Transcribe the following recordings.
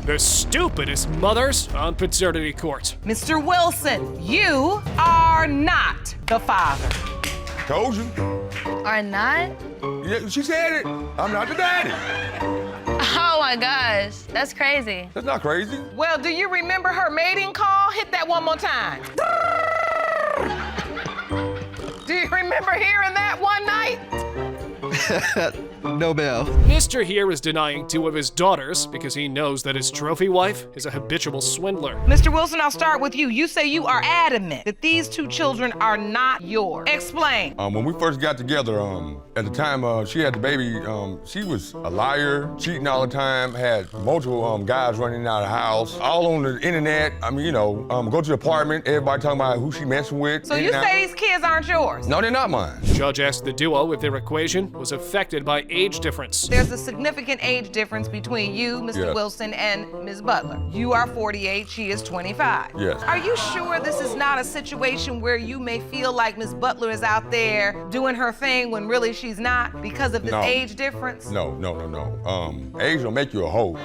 The Stupidest Mothers on Paternity Court. Mr. Wilson, you are not the father. Told you. Are not? Yeah, she said it. I'm not the daddy. Oh my gosh, that's crazy. That's not crazy. Well, do you remember her mating call? Hit that one more time. Do you remember hearing that one night? No bell. Mr. Here is denying 2 of his daughters because he knows that his trophy wife is a habitual swindler. Mr. Wilson, I'll start with you. You say you are adamant that these 2 children are not yours. Explain. When we first got together, at the time she had the baby, she was a liar, cheating all the time, had multiple guys running out of the house, all on the internet. I mean, go to the apartment, everybody talking about who she messing with. So you say these kids aren't yours? No, they're not mine. Judge asked the duo if their equation was affected by age difference. There's a significant age difference between you, Mr. Yes. Wilson, and Ms. Butler. You are 48, she is 25. Yes. Are you sure this is not a situation where you may feel like Ms. Butler is out there doing her thing when really she's not because of this age difference? No. Age will make you a hoe.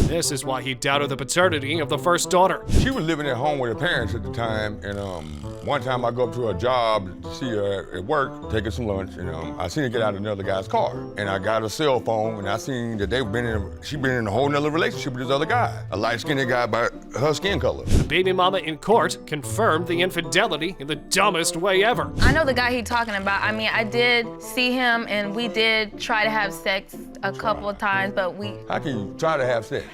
This is why he doubted the paternity of the first daughter. She was living at home with her parents at the time, and one time I go up to her job to see her at work, take her some lunch, and I seen her get out of another guy's car. And I got a cell phone, and I seen that she'd been in a whole nother relationship with this other guy, a light-skinned guy by her skin color. The baby mama in court confirmed the infidelity in the dumbest way ever. I know the guy he's talking about. I mean, I did see him and we did try to have sex a couple of times, but How can you try to have sex?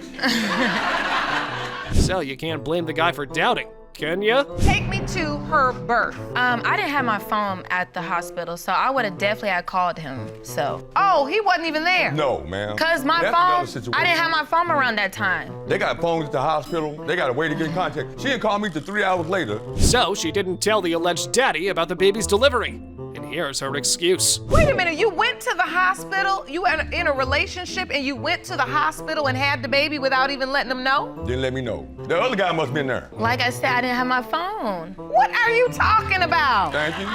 So you can't blame the guy for doubting, can you? Take me to her birth. I didn't have my phone at the hospital, so I would have definitely had called him, so. Oh, he wasn't even there? No, ma'am. Cause my That's another phone, situation. I didn't have my phone around that time. They got phones at the hospital. They got a way to get in contact. She didn't call me till 3 hours later. So she didn't tell the alleged daddy about the baby's delivery. And here's her excuse. Wait a minute, you went to the hospital? You were in a relationship and you went to the hospital and had the baby without even letting them know? Didn't let me know. The other guy must have been there. Like I said, I didn't have my phone. What are you talking about? Thank you.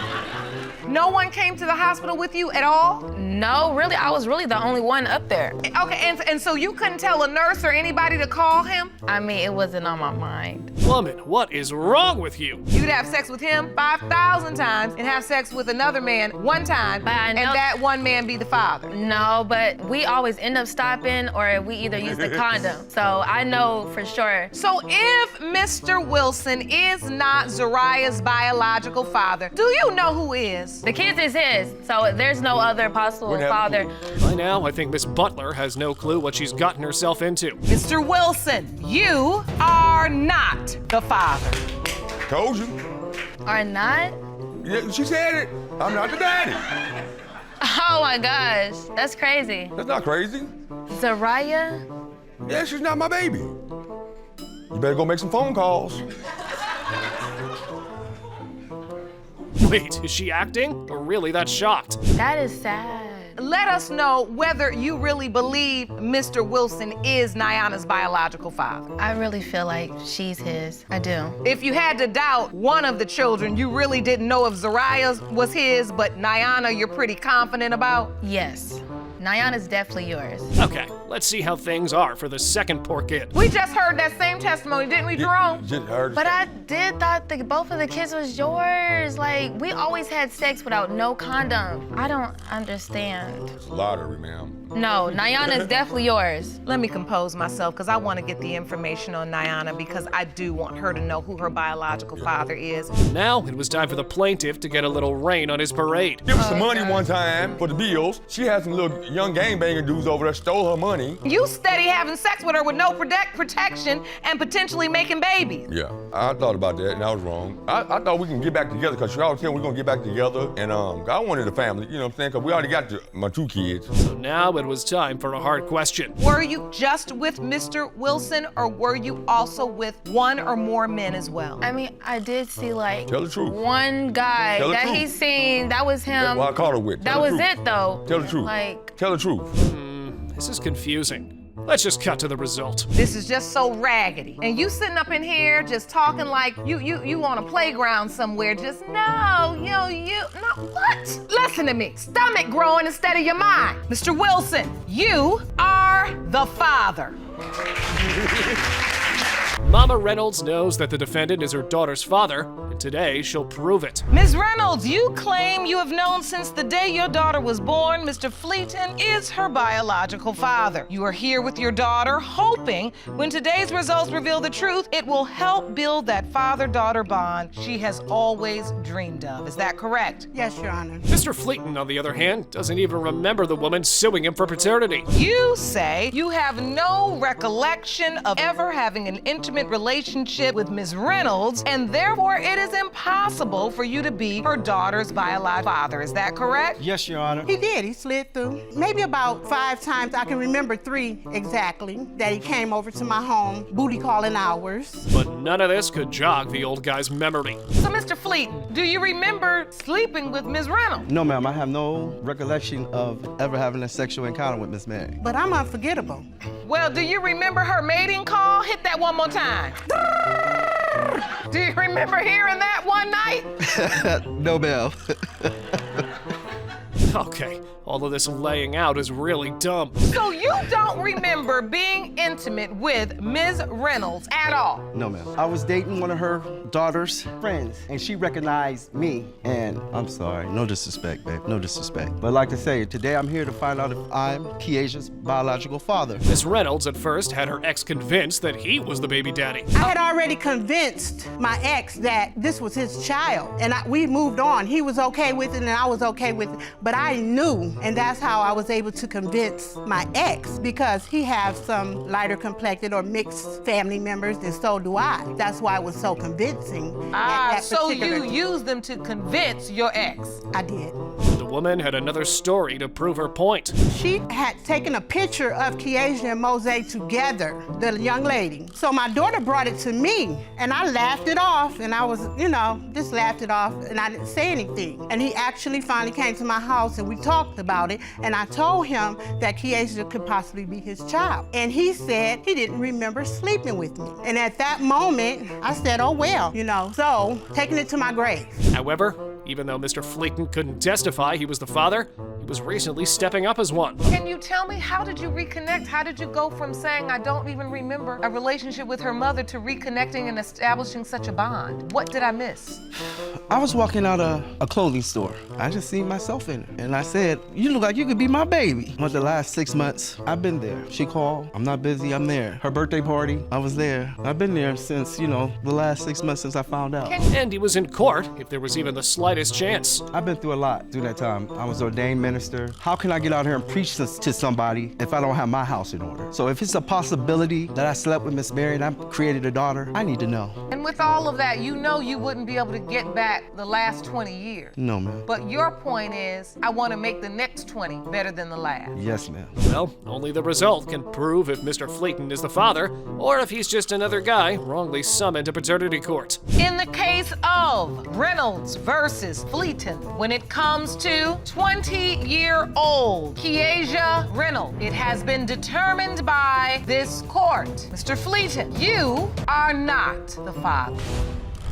No one came to the hospital with you at all? No, really, I was really the only one up there. Okay, and so you couldn't tell a nurse or anybody to call him? I mean, it wasn't on my mind. Woman, what is wrong with you? You'd have sex with him 5,000 times and have sex with another man 1 time, But I know- and that one man be the father. No, but we always end up stopping or we either use the condom. So I know for sure. So if Mr. Wilson is not Zariah's biological father, do you know who is? The kid is his, so there's no other possible Wouldn't have father. By now, I think Miss Butler has no clue what she's gotten herself into. Mr. Wilson, you are not the father. Told you. Are not? Yeah, she said it. I'm not the daddy. Oh my gosh, that's crazy. That's not crazy. Zariah? Yeah, she's not my baby. You better go make some phone calls. Wait, is she acting? Or really that shocked? That is sad. Let us know whether you really believe Mr. Wilson is Nyana's biological father. I really feel like she's his. I do. If you had to doubt one of the children, you really didn't know if Zariah was his, but Nyana you're pretty confident about? Yes. Nyana's definitely yours. Okay, let's see how things are for the second poor kid. We just heard that same testimony, didn't we, Jerome? Just heard. But I did thought both of the kids was yours. Like, we always had sex without no condom. I don't understand. It's a lottery, ma'am. No, Nyana's definitely yours. Let me compose myself, because I want to get the information on Nyana, because I do want her to know who her biological father is. Now it was time for the plaintiff to get a little rain on his parade. Give her some money one time for the bills. She had some little young gangbanging dudes over there stole her money. You steady having sex with her with no protection and potentially making babies. Yeah, I thought about that and I was wrong. I thought we can get back together because she always telling me we're gonna get back together. And I wanted a family, you know what I'm saying? Because we already got my 2 kids. So now it was time for a hard question. Were you just with Mr. Wilson, or were you also with 1 or more men as well? I mean, I did see like Tell the truth. one guy Tell the that truth. he seen, that was him. That's why I caught her with. That Tell the was truth. it though. Tell the truth. Like, Tell the truth. This is confusing. Let's just cut to the result. This is just so raggedy. And you sitting up in here just talking like you on a playground somewhere. Just no, what? Listen to me. Stomach growing instead of your mind. Mr. Wilson, you are the father. Mama Reynolds knows that the defendant is her daughter's father, and today she'll prove it. Ms. Reynolds, you claim you have known since the day your daughter was born Mr. Fleeton is her biological father. You are here with your daughter, hoping when today's results reveal the truth, it will help build that father-daughter bond she has always dreamed of. Is that correct? Yes, Your Honor. Mr. Fleeton, on the other hand, doesn't even remember the woman suing him for paternity. You say you have no recollection of ever having an intimate relationship with Ms. Reynolds, and therefore it is impossible for you to be her daughter's biological father. Is that correct? Yes, Your Honor. He did. He slid through. Maybe about 5 times. I can remember 3 exactly that he came over to my home, booty calling hours. But none of this could jog the old guy's memory. So, Mr. Fleeton, do you remember sleeping with Ms. Reynolds? No, ma'am, I have no recollection of ever having a sexual encounter with Miss Mary. But I'm unforgettable. Well, do you remember her mating call? Hit that one more time. Do you remember hearing that one night? No, ma'am. Okay, all of this laying out is really dumb. So you don't remember being intimate with Ms. Reynolds at all? No, ma'am. I was dating one of her daughter's friends, and she recognized me. And I'm sorry, no disrespect, babe, no disrespect. But like I say, today I'm here to find out if I'm Kieja's biological father. Miss Reynolds at first had her ex convinced that he was the baby daddy. I had already convinced my ex that this was his child, and we moved on. He was okay with it, and I was okay with it. But I knew, and that's how I was able to convince my ex, because he has some lighter complected or mixed family members, and so do I. That's why it was so convincing. So you used them to convince your ex? I did. The woman had another story to prove her point. She had taken a picture of Kieja and Mose together, the young lady. So my daughter brought it to me, and I laughed it off, and I was, just laughed it off, and I didn't say anything. And he actually finally came to my house, and we talked about it, and I told him that Kieja could possibly be his child. And he said he didn't remember sleeping with me. And at that moment, I said, oh well, so taking it to my grave. However, even though Mr. Fleeton couldn't testify he was the father, he was recently stepping up as one. Can you tell me, how did you reconnect? How did you go from saying, I don't even remember a relationship with her mother, to reconnecting and establishing such a bond? What did I miss? I was walking out of a clothing store. I just seen myself in it. And I said, you look like you could be my baby. But the last 6 months, I've been there. She called, I'm not busy, I'm there. Her birthday party, I was there. I've been there since, the last 6 months since I found out. And he was in court if there was even the slightest chance. I've been through a lot through that time. I was ordained minister. How can I get out here and preach to somebody if I don't have my house in order? So if it's a possibility that I slept with Miss Mary and I created a daughter, I need to know. And with all of that, you wouldn't be able to get back the last 20 years. No, ma'am. But your point is, I want to make the next 20 better than the last. Yes, ma'am. Well, only the result can prove if Mr. Fleeton is the father, or if he's just another guy wrongly summoned to paternity court. In the case of Reynolds versus Fleeton, when it comes to 20-year-old Kieja Reynolds, it has been determined by this court, Mr. Fleeton, you are not the father.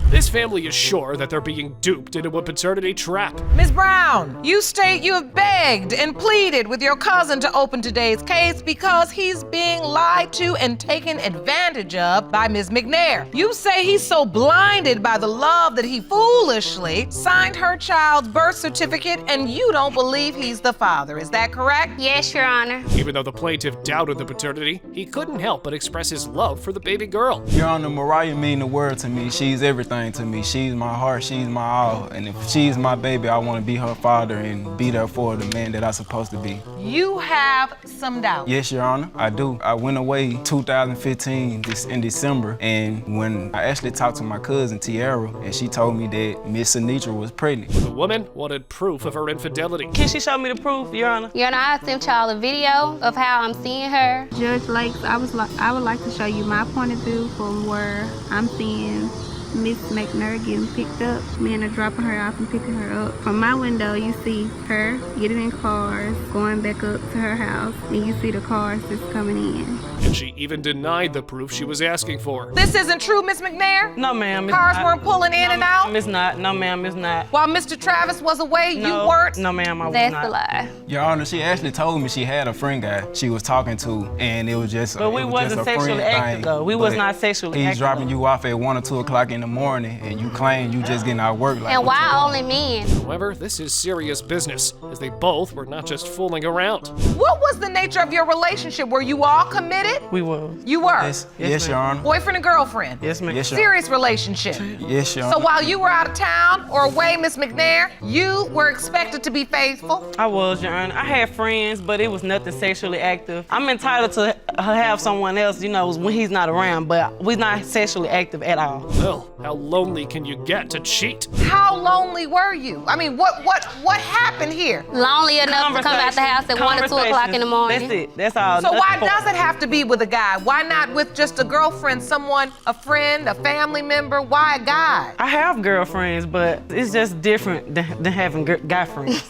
This family is sure that they're being duped into a paternity trap. Ms. Brown, you state you have begged and pleaded with your cousin to open today's case because he's being lied to and taken advantage of by Ms. McNair. You say he's so blinded by the love that he foolishly signed her child's birth certificate, and you don't believe he's the father. Is that correct? Yes, Your Honor. Even though the plaintiff doubted the paternity, he couldn't help but express his love for the baby girl. Your Honor, Mariah mean the world to me. She's everything to me. She's my heart, she's my all. And if she's my baby, I want to be her father and be there for the man that I'm supposed to be. You have some doubt. Yes, Your Honor, I do. I went away 2015 in December, and when I actually talked to my cousin, Tiara, and she told me that Miss Anitra was pregnant. The woman wanted proof of her infidelity. Can she show me the proof, Your Honor? Your Honor, I sent y'all a video of how I'm seeing her. Judge Lakes, I would like to show you my point of view from where I'm seeing Miss McNair getting picked up. Men are dropping her off and picking her up. From my window, you see her getting in cars, going back up to her house, and you see the cars that's coming in. And She even denied the proof she was asking for. This isn't true, Miss McNair? No, ma'am. Cars weren't pulling in and out? It's not. No, ma'am, it's not. While Mr. Travis was away, No. you weren't? No, ma'am, I was That's not. a lie. Your Honor, she actually told me she had a friend guy she was talking to, and it was just. But we it was wasn't just a sexually friend active, thing. though. We was But not sexually he's active. dropping you off at 1 or 2 o'clock in the morning, and you claim you just getting out of work. Like, And what why you only men? However, this is serious business, as they both were not just fooling around. What was the nature of your relationship? Were you all committed? We was. You were? Yes, Your Honor. Boyfriend and girlfriend? Yes, ma'am. Yes, Your Honor. Serious relationship? Yes, Your So Honor. while you were out of town or away, Miss McNair, you were expected to be faithful? I was, Your Honor. I had friends, but it was nothing sexually active. I'm entitled to have someone else, you know, when he's not around, but we're not sexually active at all. Well, how lonely can you get to cheat? How lonely were you? I mean, what happened here? Lonely enough to come out the house at 1 or 2 o'clock in the morning. That's it. That's all. So why Nothing does more. it have to be with a guy? Why not with just a girlfriend, someone, a friend, a family member? Why a guy? I have girlfriends, but it's just different than having guy friends.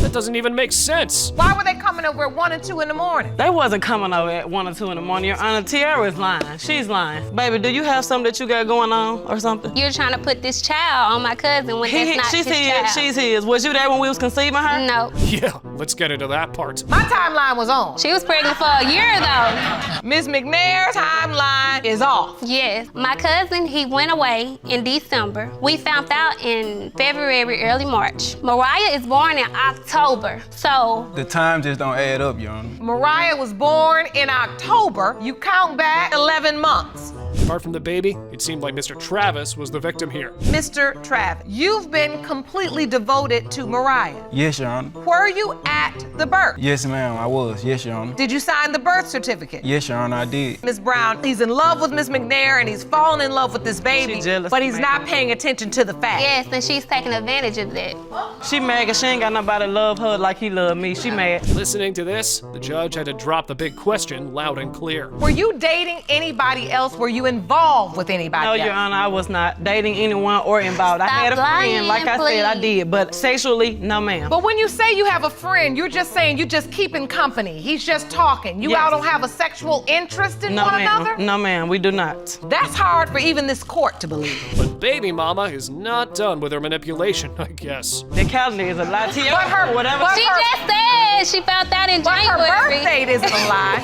That doesn't even make sense. Why were they coming over at 1 and 2 in the morning? They wasn't coming over at 1 or 2 in the morning. Your Honor, Tiara is lying. She's lying. Baby, do you have something that you got going on or something? You're trying to put this child on my cousin when that's not She's his his. child. She's his. Was you there when we was conceiving her? No. Yeah, let's get into that part. My timeline was on. She was pregnant for a year though. Ms. McNair's timeline is off. Yes. My cousin, he went away in December. We found out in February, early March. Mariah is born in October. So The time just don't add up, Your Honor. Mariah was born in October. You count back 11 months. Apart from the baby, it seemed like Mr. Travis was the victim here. Mr. Travis, you've been completely devoted to Mariah. Yes, Your Honor. Were you at the birth? Yes, ma'am, I was. Yes, Your Honor. Did you sign the birth certificate? Yes, Your Honor, I did. Ms. Brown, he's in love with Ms. McNair and he's fallen in love with this baby, She jealous, but he's man. not paying attention to the facts. yes, and she's taking advantage of that. She mad 'cause she ain't got nobody love her like he loved me. She mad. Listening to this, the judge had to drop the big question loud and clear. Were you dating anybody else? Were you involved with anybody No, else? Your Honor, I was not dating anyone or involved. I had a Stop friend, like I lying, said, I please. did, but sexually, no, ma'am. But when you say you have a friend, you're just saying you just keeping company. He's just talking. You Yes. all don't have a sexual interest in No, one ma'am. another? No, ma'am, we do not. That's hard for even this court to believe. But baby mama is not done with her manipulation, I guess. The calendar is a lie. But her- whatever. but She her- just said she found out in But her January. birth date isn't a lie.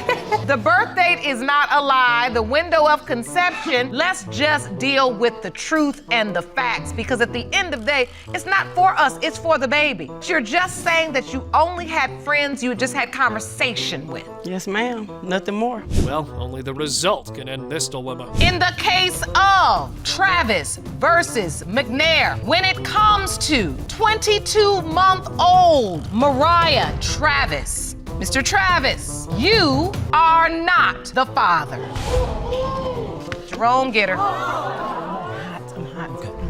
The birth date is not a lie. The window of conception, let's just deal with the truth and the facts, because at the end of the day, it's not for us, it's for the baby. You're just saying that you only had friends you just had conversation with. Yes, ma'am. Nothing more. Well, only the result can end this dilemma. In the case of Travis versus McNair, when it comes to 22-month-old Mariah Travis, Mr. Travis, you are not the father. Jerome, get her.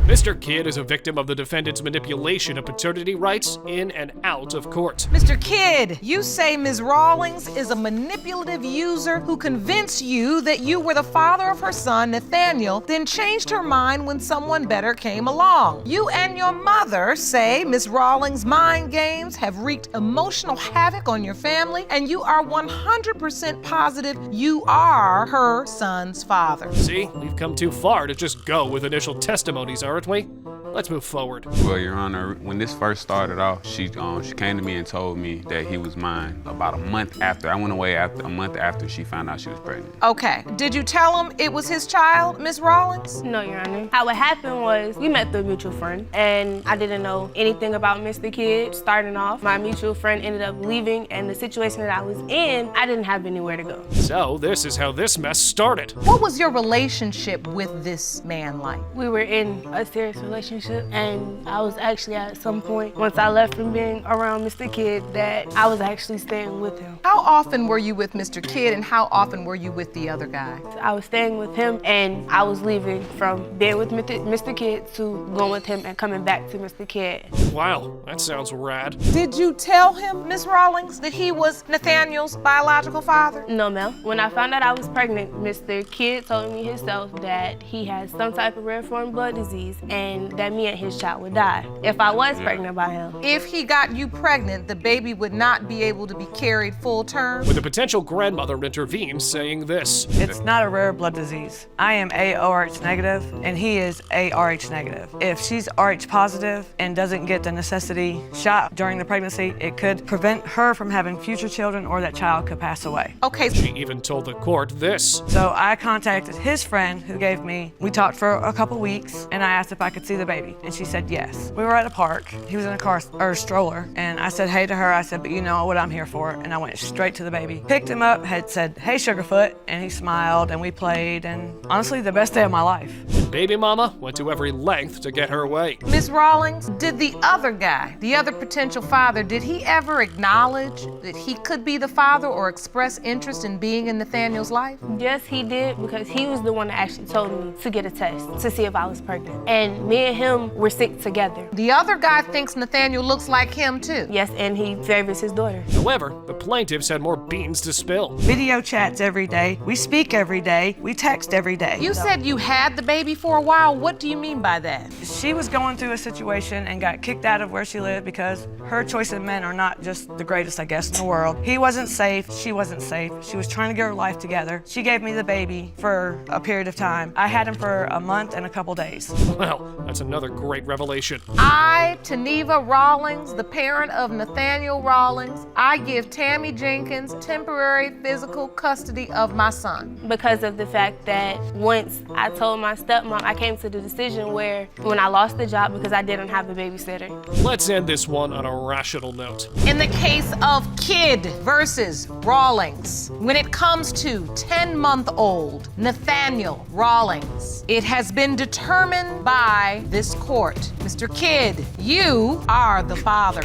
Mr. Kidd is a victim of the defendant's manipulation of paternity rights in and out of court. Mr. Kidd, you say Ms. Rawlings is a manipulative user who convinced you that you were the father of her son, Nathaniel, then changed her mind when someone better came along. You and your mother say Ms. Rawlings' mind games have wreaked emotional havoc on your family, and you are 100% positive you are her son's father. See, we've come too far to just go with initial testimonies, aren't we? Let's move forward. Well, Your Honor, when this first started off, she came to me and told me that he was mine about a month after. I went away a month after she found out she was pregnant. Okay, did you tell him it was his child, Ms. Rawlings? No, Your Honor. How it happened was we met through a mutual friend, and I didn't know anything about Mr. Kidd. Starting off, my mutual friend ended up leaving, and the situation that I was in, I didn't have anywhere to go. So, this is how this mess started. What was your relationship with this man like? We were in a serious relationship, and I was actually at some point, once I left from being around Mr. Kidd, that I was actually staying with him. How often were you with Mr. Kidd, and how often were you with the other guy? I was staying with him, and I was leaving from being with Mr. Kidd to going with him and coming back to Mr. Kidd. Wow, that sounds rad. Did you tell him, Ms. Rawlings, that he was Nathaniel's biological father? No, ma'am. When I found out I was pregnant, Mr. Kidd told me himself that he had some type of rare form blood disease, and that me and his child would die if I was pregnant by him. If he got you pregnant, the baby would not be able to be carried full term. With a potential grandmother intervenes, saying this. It's not a rare blood disease. I am ARH negative, and he is ARH negative. If she's RH positive and doesn't get the necessity shot during the pregnancy, it could prevent her from having future children, or that child could pass away. Okay. She even told the court this. So I contacted his friend who gave me, we talked for a couple weeks, and I asked if I could see the baby, and she said yes. We were at a park. He was in a car or a stroller, and I said hey to her. I said, but you know what I'm here for, and I went straight to the baby. Picked him up, had said, hey Sugarfoot, and he smiled, and we played, and honestly, the best day of my life. Baby mama went to every length to get her way. Ms. Rawlings, did the other guy, the other potential father, did he ever acknowledge that he could be the father or express interest in being in Nathaniel's life? Yes, he did, because he was the one that actually told me to get a test to see if I was pregnant. And me and him were sick together. The other guy thinks Nathaniel looks like him too. Yes, and he favors his daughter. However, the plaintiffs had more beans to spill. Video chats every day. We speak every day. We text every day. You said you had the baby for a while. What do you mean by that? She was going through a situation and got kicked out of where she lived because her choice of men are not just the greatest, I guess, in the world. He wasn't safe. She wasn't safe. She was trying to get her life together. She gave me the baby for a period of time. I had him for a month and a couple days. Well, that's another great revelation. I, Taneva Rawlings, the parent of Nathaniel Rawlings, I give Tammy Jenkins temporary physical custody of my son. Because of the fact that once I told my stepmom, I came to the decision where when I lost the job because I didn't have a babysitter. Let's end this one on a rational note. In the case of Kidd versus Rawlings, when it comes to 10-month-old Nathaniel Rawlings, it has been determined by this court. Mr. Kidd, you are the father.